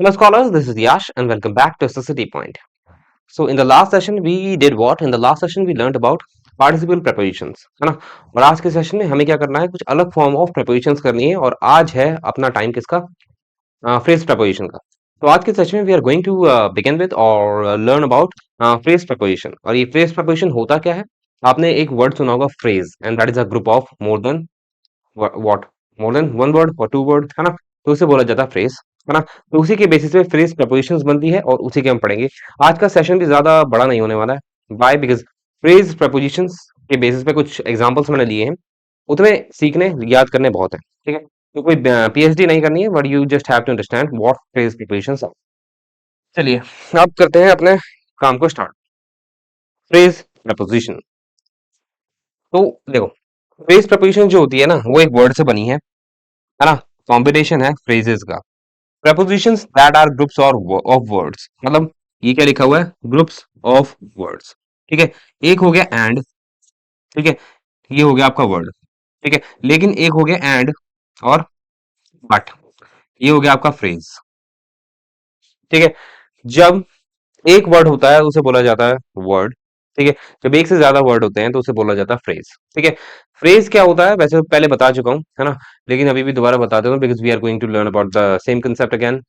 Hello, scholars. This is Yash, and welcome back to Society Point. So, in the last session, we did what? In the last session, we learned about participle prepositions, है ना? और आज के session में हमें क्या करना है? कुछ अलग फॉर्म ऑफ prepositions करनी है और आज है अपना टाइम किसका? फ्रेज preposition का. तो आज के सेशन में we are going to begin with और learn about phrase preposition. और ये phrase preposition होता क्या है? आपने एक वर्ड सुना होगा phrase, and that is a group of more than what more than one word और टू वर्ड, है ना? तो उसे बोला जाता है फ्रेज, है ना? तो उसी के बेसिस पे फ्रेज प्रपोजिशंस बनती है और उसी के हम पढ़ेंगे. आज का सेशन भी ज्यादा बड़ा नहीं होने वाला है. बाय बिकॉज फ्रेज प्रपोजिशंस के बेसिस पे कुछ एग्जांपल्स मैंने लिए हैं, उतने सीखने याद करने बहुत है. ठीक है, तो कोई पीएचडी नहीं करनी है, but you just have to understand what phrase prepositions are. चलिए, अब करते हैं अपने काम को स्टार्ट. Phrase preposition. तो देखो, फ्रेज प्रपोजिशन जो होती है ना, वो एक वर्ड से बनी है ना? कॉम्बिनेशन है फ्रेजेस का. prepositions that are groups or of words, मतलब ये क्या लिखा हुआ है? Groups of words. ठीक है, एक हो गया एंड. ठीक है, ये हो गया आपका वर्ड. ठीक है, लेकिन एक हो गया एंड और बट, ये हो गया आपका फ्रेज. ठीक है, जब एक वर्ड होता है उसे बोला जाता है वर्ड. ठीक है, जब एक से ज्यादा वर्ड होते हैं तो उसे बोला जाता है फ्रेज. ठीक है, फ्रेज क्या होता है वैसे पहले बता चुका हूं, है ना? लेकिन अभी भी दोबारा बता देता हूं because we are going to learn about the same concept again.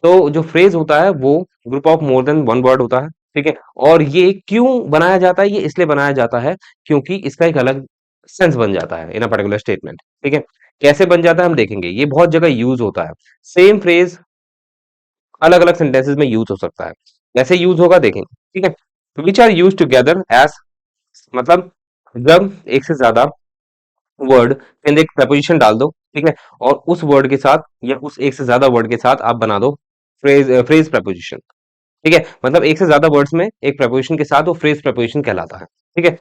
तो जो फ्रेज होता है वो group of more than one word होता है. ठीक है, और ये क्यों बनाया जाता है? ये इसलिए बनाया जाता है क्योंकि इसका एक अलग सेंस बन जाता है इन अ पर्टिकुलर स्टेटमेंट. ठीक है, कैसे बन जाता है हम देखेंगे. ये बहुत जगह यूज होता है. सेम फ्रेज अलग अलग सेंटेंसेस में यूज हो सकता है. कैसे यूज होगा देखेंगे. ठीक है, which are use together as, मतलब जब एक से ज्यादा वर्ड के अंदर एक प्रपोजिशन डाल दो. ठीक है, और उस वर्ड के साथ या उस एक से ज्यादा वर्ड के साथ आप बना दो फ्रेज प्रपोजिशन. ठीक है, मतलब एक से ज्यादा वर्ड्स में एक प्रपोजिशन के साथ वो फ्रेज प्रपोजिशन कहलाता है. ठीक है,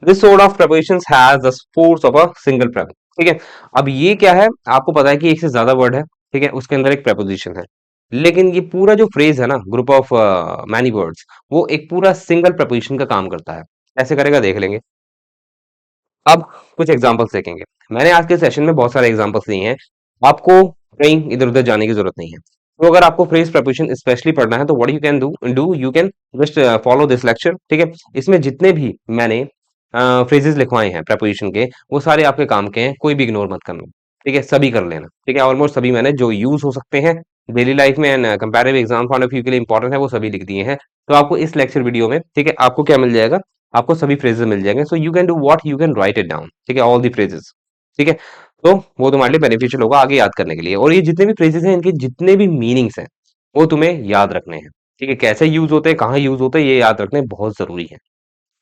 this sort of prepositions has the force of a single prep. ठीक है, अब ये क्या है? आपको पता है कि एक से ज्यादा वर्ड है. ठीक है, उसके अंदर एक preposition है, लेकिन ये पूरा जो फ्रेज है ना, ग्रुप ऑफ मैनी वर्ड्स, वो एक पूरा सिंगल preposition का काम करता है. कैसे करेगा देख लेंगे. अब कुछ एग्जांपल्स देखेंगे. मैंने आज के सेशन में बहुत सारे एग्जांपल्स दिए हैं, आपको कहीं इधर उधर जाने की जरूरत नहीं है. तो अगर आपको फ्रेज preposition स्पेशली पढ़ना है तो what you can do you can just follow this lecture. ठीक है, इसमें जितने भी मैंने फ्रेजेस लिखवाए हैं preposition के, वो सारे आपके काम के हैं, कोई भी इग्नोर मत करना. ठीक है, सभी कर लेना. ठीक है, ऑलमोस्ट सभी मैंने जो यूज हो सकते हैं डेली लाइफ में and comparative exam point of view के लिए इंपॉर्टेंट है वो सभी लिख दिए हैं. तो आपको इस लेक्चर वीडियो में, ठीक है, आपको क्या मिल जाएगा? आपको सभी फ्रेजेस मिल जाएंगे. So you can do what, you can write it down. ठीक है, ऑल दी फ्रेजेस. ठीक है, तो वो तुम्हारे लिए बेनिफिशियल होगा आगे याद करने के लिए. और ये जितने भी फ्रेजेस हैं, इनके जितने भी मीनिंग्स हैं, वो तुम्हें याद रखने हैं. ठीक है, कैसे यूज होते हैं, कहाँ यूज होते हैं, ये याद रखने बहुत जरूरी है.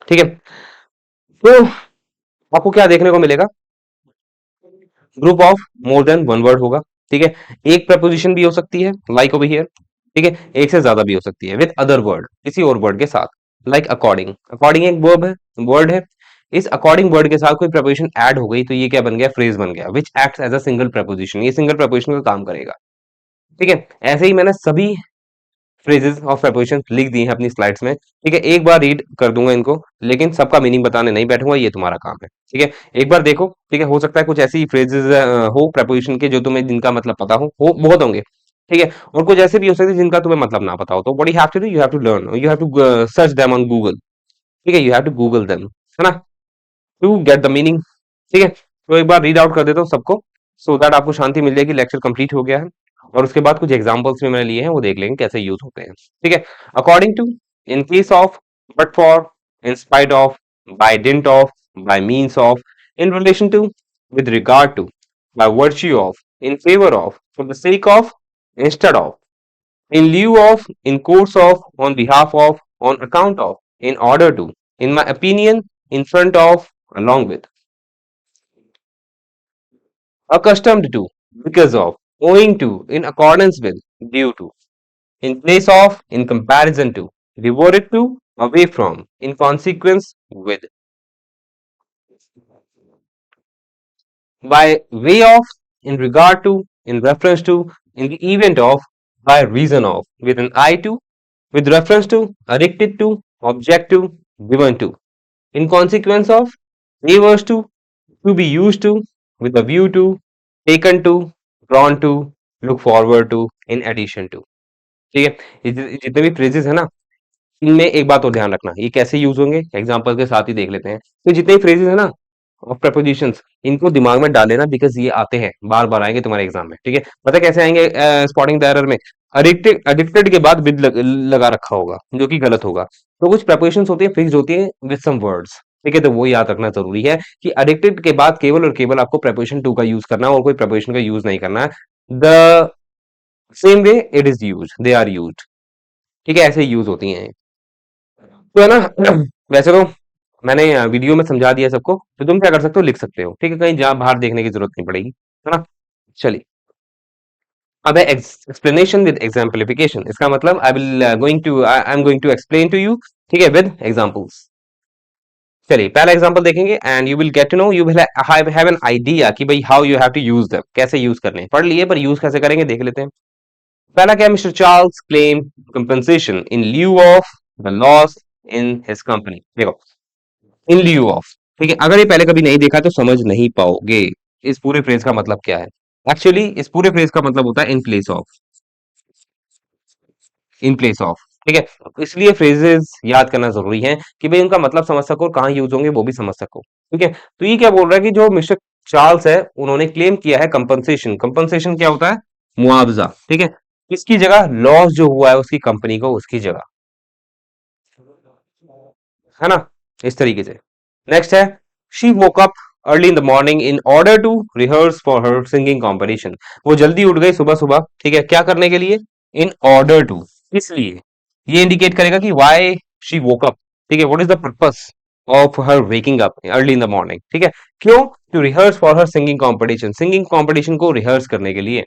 ठीक है, तो आपको क्या देखने को मिलेगा? Group of more than one word होगा. ठीक है, एक प्रपोजिशन भी हो सकती है लाइक ओवर हियर. ठीक है, एक से ज्यादा भी हो सकती है विद अदर वर्ड, किसी और वर्ड के साथ. Like according. अकॉर्डिंग एक वर्ब है, वर्ड है. इस अकॉर्डिंग वर्ड के साथ कोई प्रपोजिशन ऐड हो गई तो ये क्या बन गया? फ्रेज बन गया, which acts as a single preposition. ये सिंगल प्रपोजिशन का काम करेगा. ठीक है, ऐसे ही मैंने सभी फ्रेजेस ऑफ प्रपोजिशन लिख दी हैं अपनी स्लाइड्स में. ठीक है, एक बार रीड कर दूंगा इनको, लेकिन सबका मीनिंग बताने नहीं बैठूंगा, ये तुम्हारा काम है. ठीक है, एक बार देखो. ठीक है, हो सकता है कुछ ऐसी फ्रेजेस हो प्रपोजिशन के जो तुम्हें जिनका मतलब पता हो बहुत होंगे. ठीक है, और कुछ ऐसे भी हो सकते हैं जिनका तुम्हें मतलब ना पता हो. तो what you have to do, you have to learn, you have to search them on Google. ठीक है, you have to Google them, है ना, टू गेट द मीनिंग. ठीक है, तो एक बार रीड आउट कर देता हूँ सबको, सो दैट आपको शांति मिल जाएगी. लेक्चर कंप्लीट हो गया है और उसके बाद कुछ एग्जांपल्स भी मैंने लिए हैं, वो देख लेंगे कैसे यूज होते हैं. ठीक है, according to, in case of, but for, in spite of, by dint of, by means of, in relation to, with regard to, by virtue of, in favor of, for the sake of, instead of, in lieu of, in course of, on behalf of, on account of, in order to, in my opinion, in front of, along with, accustomed to, because of, owing to, in accordance with, due to, in place of, in comparison to, devoted to, away from, in consequence with, by way of, in regard to, in reference to, in the event of, by reason of, with an eye to, with reference to, addicted to, object to, given to, in consequence of, favors to be used to, with a view to, taken to, drawn to, look forward to, in addition to. ठीक है। जितने भी phrases है ना, इनमें एक बात और ध्यान रखना, ये कैसे यूज होंगे एग्जांपल के साथ ही देख लेते हैं। तो जितने फ्रेजेस है ना ऑफ प्रपोजिशंस, इनको दिमाग में डाल लेना, बिकॉज ये आते हैं, बार बार आएंगे तुम्हारे एग्जाम में। ठीक है, पता है कैसे आएंगे? स्पॉटिंग द एरर में एडिक्टेड एडिक्टेड के बाद विद लगा रखा होगा, जो कि गलत होगा। तो कुछ प्रपोजिशंस होती है फिक्स्ड होती है विद सम वर्ड्स। ठीक है, तो वो याद रखना जरूरी है कि एडिक्टेड के बाद केवल और केवल आपको प्रपोजिशन टू का यूज करना है और कोई प्रपोजिशन का यूज नहीं करना है। The same way it is use, they are use. ठीक है, ऐसे यूज होती हैं। तो है ना, वैसे तो मैंने वीडियो में समझा दिया सबको, तो तुम क्या कर सकते हो, लिख सकते हो। ठीक है, कहीं जहां बाहर देखने की जरूरत नहीं पड़ेगी, है ना। चलिए, अब है एक्सप्लेनेशन विद एग्जाम्पलिफिकेशन। इसका मतलब I am going to explain to you, ठीक है, विद एग्जांपल्स। चलिए, पहला एग्जांपल देखेंगे and you will get to know, you will have an idea कि भाई how you have to use them, कैसे यूज करने हैं। पढ़ लिए, पर यूज कैसे करेंगे देख लेते हैं। पहला क्या है? Mister Charles claim compensation in lieu of the loss in his company. देखो, इन लिeu ऑफ, ठीक है, अगर ये पहले कभी नहीं देखा तो समझ नहीं पाओगे इस पूरे फ्रेज का मतलब क्या है। एक्चुअली इस पूरे फ्रेज का मतलब होता है in place of, in place of. ठीक है, तो इसलिए फ्रेजेस याद करना जरूरी है कि भाई उनका मतलब समझ सको, कहाँ यूज होंगे वो भी समझ सको। ठीक है, तो ये क्या बोल रहा है कि जो मिस्टर चार्ल्स है उन्होंने क्लेम किया है कंपनसेशन। कंपनसेशन क्या होता है? मुआवजा। ठीक है, किसकी जगह? लॉस जो हुआ है उसकी कंपनी को, उसकी जगह, है ना, इस तरीके से। नेक्स्ट है, she woke up early in the morning in order to rehearse for her singing competition. वो जल्दी उठ गई सुबह सुबह, ठीक है, क्या करने के लिए? इन ऑर्डर टू, इसलिए ये इंडिकेट करेगा कि वाई शी वोक अप। ठीक है, what is the purpose of her waking up early in the morning. ठीक है, क्यों? To rehearse for her singing competition, singing competition को रिहर्स करने के लिए,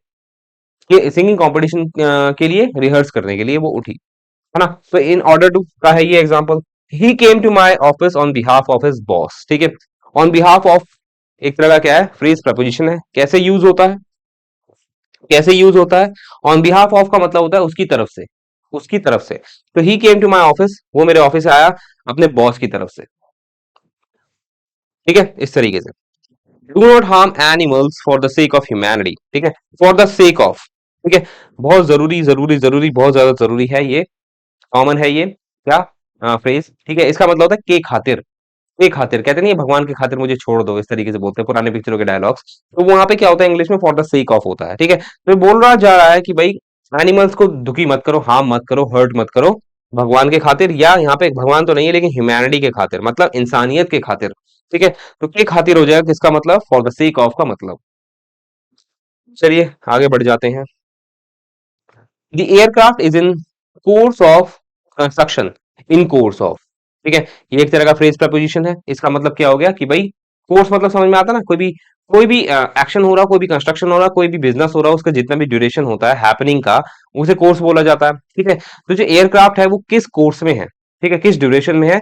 सिंगिंग कॉम्पिटिशन के लिए रिहर्स करने के लिए वो उठी, है ना। तो इन ऑर्डर टू का है ये example. He came to my office on behalf of his boss. ठीक है, ऑन बिहाफ ऑफ एक तरह का क्या है? फ्रेज प्रपोजिशन है। कैसे यूज होता है? कैसे यूज होता है? ऑन बिहाफ ऑफ का मतलब होता है उसकी तरफ से, उसकी तरफ से। तो ही केम टू माय ऑफिस, वो मेरे ऑफिस आया अपने बॉस की तरफ से। ठीक है, इस तरीके से। Do not harm animals for the sake of humanity. ठीक है, फॉर द सेक ऑफ, ठीक है, बहुत जरूरी जरूरी जरूरी, बहुत ज्यादा जरूरी है ये, कॉमन है ये क्या फ्रेज। ठीक है, इसका मतलब होता है के खातिर। के खातिर कहते नहीं है, भगवान के खातिर मुझे छोड़ दो, इस तरीके से बोलते हैं पुराने पिक्चरों के डायलॉग्स। तो वहां पे क्या होता है इंग्लिश में? फॉर द सेक ऑफ होता है। ठीक है, तो ये बोल रहा जा रहा है कि भाई एनिमल्स को दुखी मत करो, हार्म मत करो, हर्ट मत करो, भगवान के खातिर, या यहाँ पे भगवान तो नहीं है लेकिन ह्यूमैनिटी के खातिर, मतलब इंसानियत के खातिर। ठीक है, तो के खातिर हो जाएगा किसका मतलब? फॉर द सेक ऑफ का मतलब। चलिए आगे बढ़ जाते हैं। The aircraft is in course of construction, in course of. ठीक है, ये एक तरह का फ्रेज प्रपोजिशन है। इसका मतलब क्या हो गया कि भाई कोर्स मतलब समझ में आता है ना, कोई भी एक्शन हो रहा, कोई भी कंस्ट्रक्शन हो रहा, कोई भी बिजनेस हो रहा, उसका जितना भी ड्यूरेशन होता है हैपनिंग का, उसे कोर्स बोला जाता है। ठीक है, तो जो एयरक्राफ्ट है वो किस कोर्स में है? ठीक है, किस ड्यूरेशन में है?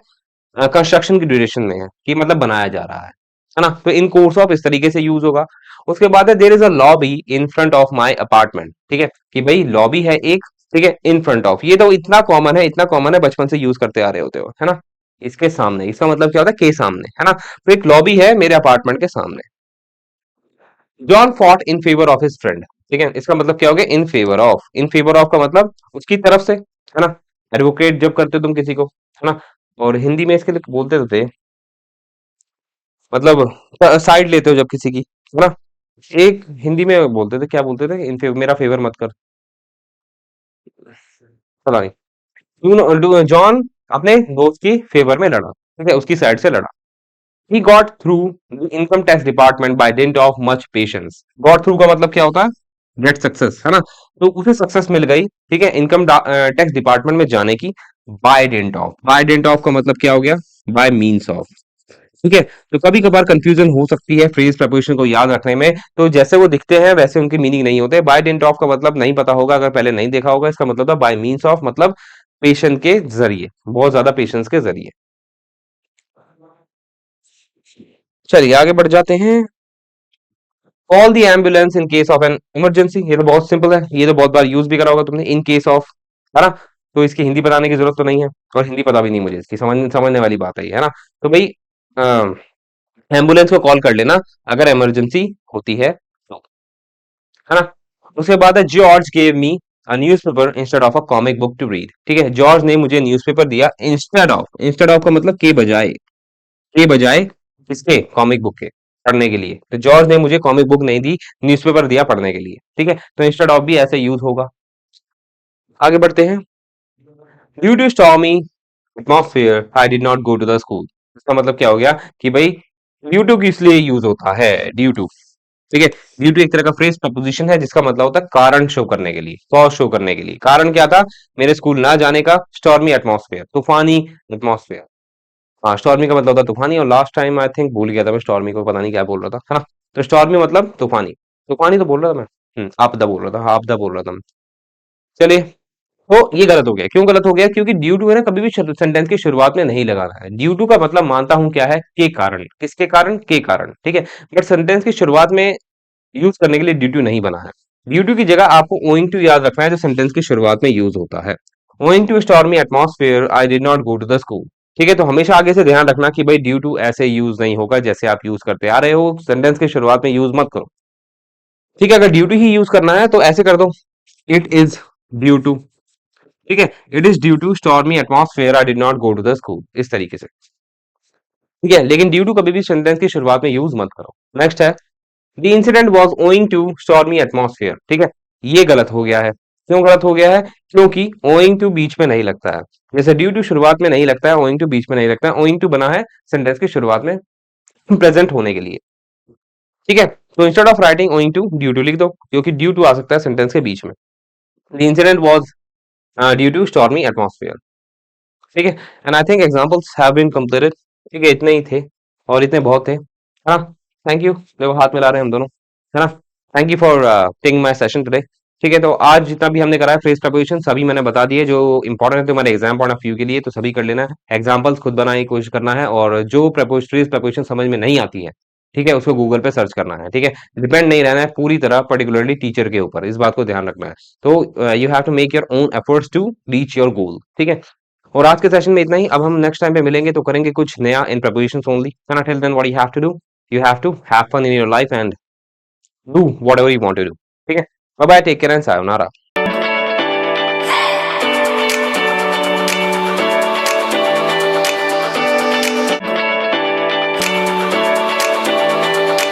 कंस्ट्रक्शन की ड्यूरेशन में है, कि मतलब बनाया जा रहा है ना। तो इन कोर्स ऑफ इस तरीके से यूज होगा। उसके बाद है there is a lobby in front of my apartment. ठीक है, कि भाई लॉबी है एक, ठीक है, इन फ्रंट ऑफ, ये तो इतना कॉमन है, इतना कॉमन है, बचपन से यूज करते आ रहे होते हो, है ना। इसके सामने, इसका मतलब क्या होता है? के सामने, है ना। तो एक लॉबी है मेरे अपार्टमेंट के सामने। John fought in favour of his friend. ठीक है, इसका मतलब क्या हो गया? In favour of, in favour of का मतलब उसकी तरफ से, है ना। एडवोकेट जब करते हो तुम किसी को, है ना, और हिंदी में इसके लिए बोलते तो थे, मतलब साइड लेते हो जब किसी की, है ना। एक हिंदी में बोलते थे, क्या बोलते थे? मेरा फेवर मत कर, पता नहीं। जॉन अपने दोस्त की फेवर में लड़ा, ठीक है, उसकी साइड से लड़ा। He got through the income tax department by dent of much patience. Got through का मतलब क्या होता है? गेट सक्सेस, है ना। तो उसे सक्सेस मिल गई, ठीक है, इनकम टैक्स डिपार्टमेंट में जाने की। बाय डेंट ऑफ का मतलब क्या हो गया? Bye means of. ठीक है, तो कभी कभार कंफ्यूजन हो सकती है फ्रेज प्रपोजिशन को याद रखने में, तो जैसे वो दिखते हैं वैसे उनकी मीनिंग नहीं होते। बाय डेंट ऑफ का मतलब नहीं पता होगा अगर पहले नहीं देखा होगा, इसका मतलब था बाय मीन्स ऑफ, मतलब पेशेंट के जरिए, बहुत ज्यादा पेशेंस के जरिए। चलिए आगे बढ़ जाते हैं। Call the ambulance in case of an emergency. ये तो बहुत सिंपल है, ये तो बहुत बार यूज भी करा होगा तुमने, इन केस ऑफ, है ना। तो इसकी हिंदी बताने की जरूरत तो नहीं है, और हिंदी पता भी नहीं मुझे इसकी, समझने वाली बात है ये, है ना। तो भाई एम्बुलेंस को कॉल कर लेना अगर इमरजेंसी होती है तो, है ना। उसके बाद है George gave me a newspaper instead of a comic book to read. ठीक है, जॉर्ज ने मुझे न्यूज़पेपर दिया इंस्टेड ऑफ का मतलब के बजाय किसके, कॉमिक बुक के, पढ़ने के लिए। तो जॉर्ज ने मुझे कॉमिक बुक नहीं दी, न्यूज़पेपर दिया पढ़ने के लिए। ठीक है, तो इंस्टेड ऑफ भी ऐसे यूज होगा। आगे बढ़ते हैं। Due to stormy atmosphere I did not go to the school. इसका मतलब क्या हो गया कि भाई ड्यू टू किस लिए यूज होता है, ड्यू टू। ठीक है, ड्यू टू एक तरह का फ्रेज प्रपोजिशन है जिसका मतलब होता है कारण शो करने के लिए, कॉज शो करने के लिए। कारण क्या था मेरे स्कूल ना जाने का, स्टॉर्मी एटमॉस्फेयर, तूफानी एटमॉस्फेयर। हाँ, स्टॉर्मी का मतलब होता है तूफानी, और लास्ट टाइम आई थिंक भूल गया था मैं स्टॉर्मी को, पता नहीं क्या बोल रहा था, है ना। तो स्टॉर्मी मतलब तूफानी, तूफानी तो बोल रहा था मैं। आपदा बोल रहा था, हाँ, आपदा बोल रहा था मैं। चलिए, तो ये गलत हो गया। क्यों गलत हो गया? क्योंकि ड्यू टू है ना, कभी भी सेंटेंस की शुरुआत में नहीं लगाना है। ड्यू टू का मतलब मानता हूं क्या है, के कारण, किसके कारण, के कारण। ठीक है, बट सेंटेंस की शुरुआत में यूज करने के लिए ड्यू टू नहीं बना है। ड्यू टू की जगह आपको ओइंग टू याद रखना है, जो सेंटेंस की शुरुआत में यूज होता है। Owing to stormy atmosphere I did not go to the school. ठीक है, तो हमेशा आगे से ध्यान रखना कि भाई ड्यू टू ऐसे यूज नहीं होगा जैसे आप यूज करते आ रहे हो, सेंटेंस की शुरुआत में यूज मत करो। ठीक है, अगर ड्यू टू ही यूज करना है तो ऐसे कर दो, इट इज ड्यू टू। ठीक है, it is due to stormy atmosphere I did not go to the school, इस तरीके से। ठीक है, लेकिन ड्यू टू कभी भी सेंटेंस की शुरुआत में यूज मत करो। नेक्स्ट है, the incident was owing to stormy atmosphere. ठीक है, ये गलत हो गया है। क्यों गलत हो गया है? क्योंकि ओइंग टू बीच में नहीं लगता है। जैसे ड्यू टू शुरुआत में नहीं लगता है, ओइंग टू बीच में नहीं लगता है। ओइंग टू बना है सेंटेंस की शुरुआत में प्रेजेंट होने के लिए। ठीक है, तो instead of writing owing to, due to लिख दो, क्योंकि ड्यू टू आ सकता है सेंटेंस के बीच में। The incident was due to stormy atmosphere. ठीक है, and I think examples have been completed. ठीक है, इतने ही थे और इतने बहुत थे, है ना। थैंक यू, देखो हाथ मिला रहे हैं हम दोनों, है ना। Thank you for taking my session today. ठीक है, तो आज जितना भी हमने करा है फ्रेज प्रपोजिशन सभी मैंने बता दिए जो इंपॉर्टेंट है तुम्हारे एग्जाम पॉइंट ऑफ व्यू के लिए, तो सभी कर लेना है। एग्जांपल्स खुद बनाने की कोशिश करना है, और जो फ्रेज प्रपोजिशन समझ में नहीं आती है, ठीक है, उसको गूगल पे सर्च करना है। ठीक है, डिपेंड नहीं रहना है पूरी तरह पर्टिकुलरली टीचर के ऊपर, इस बात को ध्यान रखना है। तो you have to make your own efforts to reach your goal. ठीक है, और आज के सेशन में इतना ही। अब हम नेक्स्ट टाइम पे मिलेंगे तो करेंगे कुछ नया इन prepositions ओनली, है ना। Till then what you have to have fun in your life and do whatever you want to do. ठीक है, bye bye, take care and sayonara.